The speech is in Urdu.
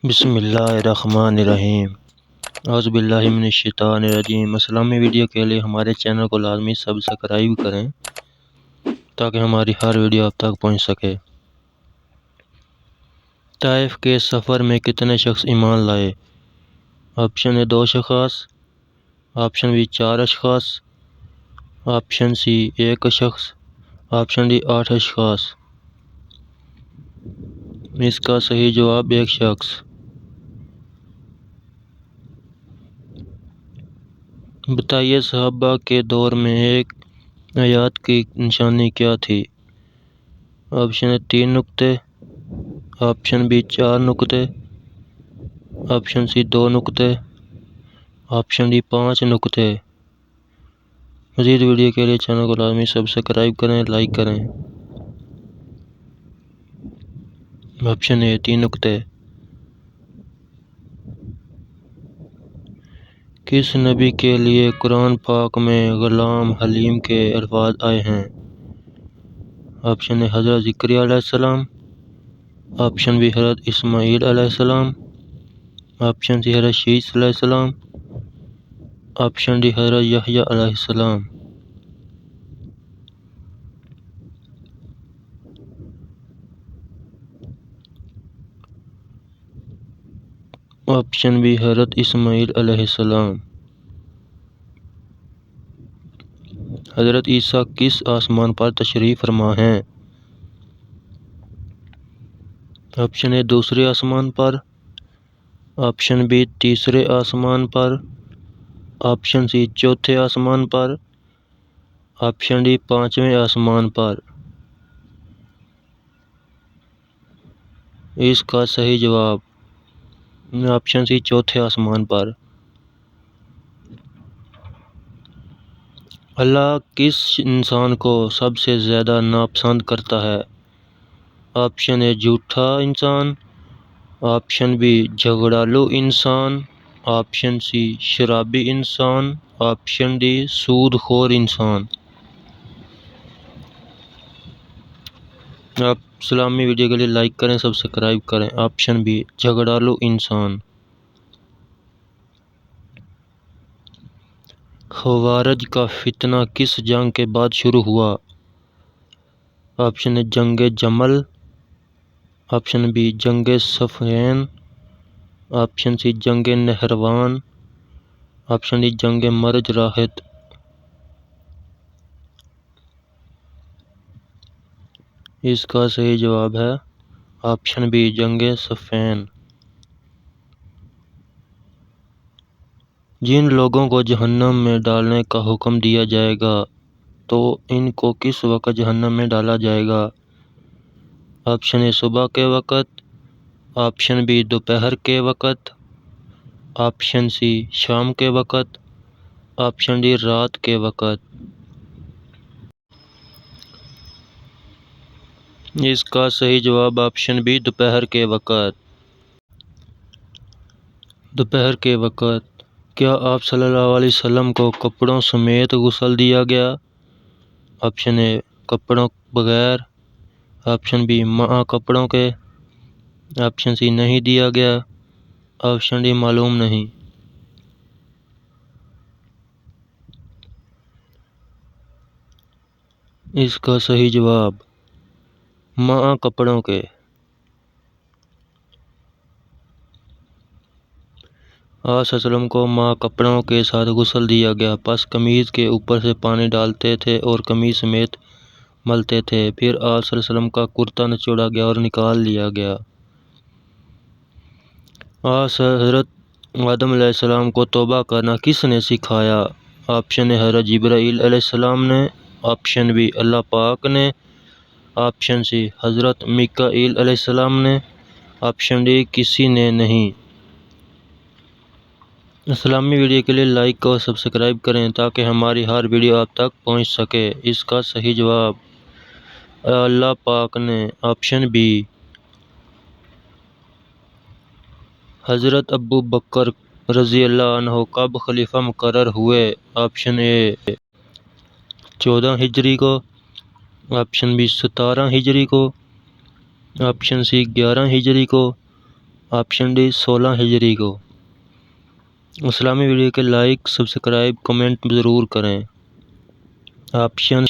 بسم اللہ الرحمن الرحیم۔ اعوذ باللہ من الشیطان الرجیم۔ اسلامی ویڈیو کے لیے ہمارے چینل کو لازمی سبسکرائب کریں تاکہ ہماری ہر ویڈیو آپ تک پہنچ سکے۔ طائف کے سفر میں کتنے شخص ایمان لائے؟ آپشن اے 2 اشخاص، آپشن بی 4 اشخاص، آپشن سی 1 شخص، آپشن ڈی 8 اشخاص۔ اس کا صحیح جواب 1 شخص۔ بتائیے صحابہ کے دور میں ایک آیات کی نشانی کیا تھی؟ آپشن اے 3 نقطے، آپشن بی 4 نقطے، آپشن سی 2 نقطے، آپشن ڈی 5 نقطے۔ مزید ویڈیو کے لیے چینل کو لازمی سبسکرائب کریں، لائک کریں۔ آپشن اے 3 نقطے۔ کس نبی کے لیے قرآن پاک میں غلام حلیم کے الفاظ آئے ہیں؟ آپشن اے حضرت زکریا علیہ السلام، آپشن بی حضرت اسماعیل علیہ السلام، آپشن سی حضرت شیس علیہ السلام، آپشن ڈی حضرت یحییٰ علیہ السلام۔ آپشن بی حضرت اسماعیل علیہ السلام۔ حضرت عیسیٰ کس آسمان پر تشریف فرما ہیں؟ آپشن اے 2 آسمان پر، آپشن بی 3 آسمان پر، آپشن سی 4 آسمان پر، آپشن ڈی 5 آسمان پر۔ اس کا صحیح جواب آپشن سی 4 آسمان پر۔ اللہ کس انسان کو سب سے زیادہ ناپسند کرتا ہے؟ آپشن اے جھوٹا انسان، آپشن بی جھگڑالو انسان، آپشن سی شرابی انسان، آپشن ڈی سود خور انسان۔ آپ اسلامی ویڈیو کے لیے لائک کریں، سبسکرائب کریں۔ آپشن بی جھگڑالو انسان۔ خوارج کا فتنہ کس جنگ کے بعد شروع ہوا؟ آپشن اے جنگ جمل، آپشن بی جنگ صفین، آپشن سی جنگ نہروان، آپشن ڈی جنگ مرج راحت۔ اس کا صحیح جواب ہے آپشن بی جنگ صفین۔ جن لوگوں کو جہنم میں ڈالنے کا حکم دیا جائے گا تو ان کو کس وقت جہنم میں ڈالا جائے گا؟ آپشن اے صبح کے وقت، آپشن بی دوپہر کے وقت، آپشن سی شام کے وقت، آپشن ڈی رات کے وقت۔ اس کا صحیح جواب آپشن بی دوپہر کے وقت۔ دوپہر کے وقت۔ کیا آپ صلی اللہ علیہ وسلم کو کپڑوں سمیت غسل دیا گیا؟ آپشن اے کپڑوں بغیر، آپشن بی مع کپڑوں کے، آپشن سی نہیں دیا گیا، آپشن ڈی معلوم نہیں۔ اس کا صحیح جواب مع کپڑوں کے۔ آپ صلی اللہ علیہ وسلم کو مع کپڑوں کے ساتھ غسل دیا گیا، پس قمیض کے اوپر سے پانی ڈالتے تھے اور قمیض سمیت ملتے تھے، پھر آپ صلی اللہ علیہ وسلم کا کرتا نچوڑا گیا اور نکال لیا گیا۔ حضرت آدم علیہ السلام کو توبہ کرنا کس نے سکھایا؟ آپشن اے حضرت جبرائیل علیہ السلام نے، آپشن بی اللہ پاک نے، آپشن سی حضرت میکائیل علیہ السلام نے، آپشن ڈی کسی نے نہیں۔ اسلامی ویڈیو کے لیے لائک اور سبسکرائب کریں تاکہ ہماری ہر ویڈیو آپ تک پہنچ سکے۔ اس کا صحیح جواب اللہ پاک نے۔ آپشن بی حضرت ابو بکر رضی اللہ عنہ کب خلیفہ مقرر ہوئے؟ آپشن اے 14 ہجری کو، آپشن بی 17 ہجری کو، آپشن سی 11 ہجری کو، آپشن ڈی 16 ہجری کو۔ اسلامی ویڈیو کے لائک، سبسکرائب، کمنٹ ضرور کریں۔ آپشن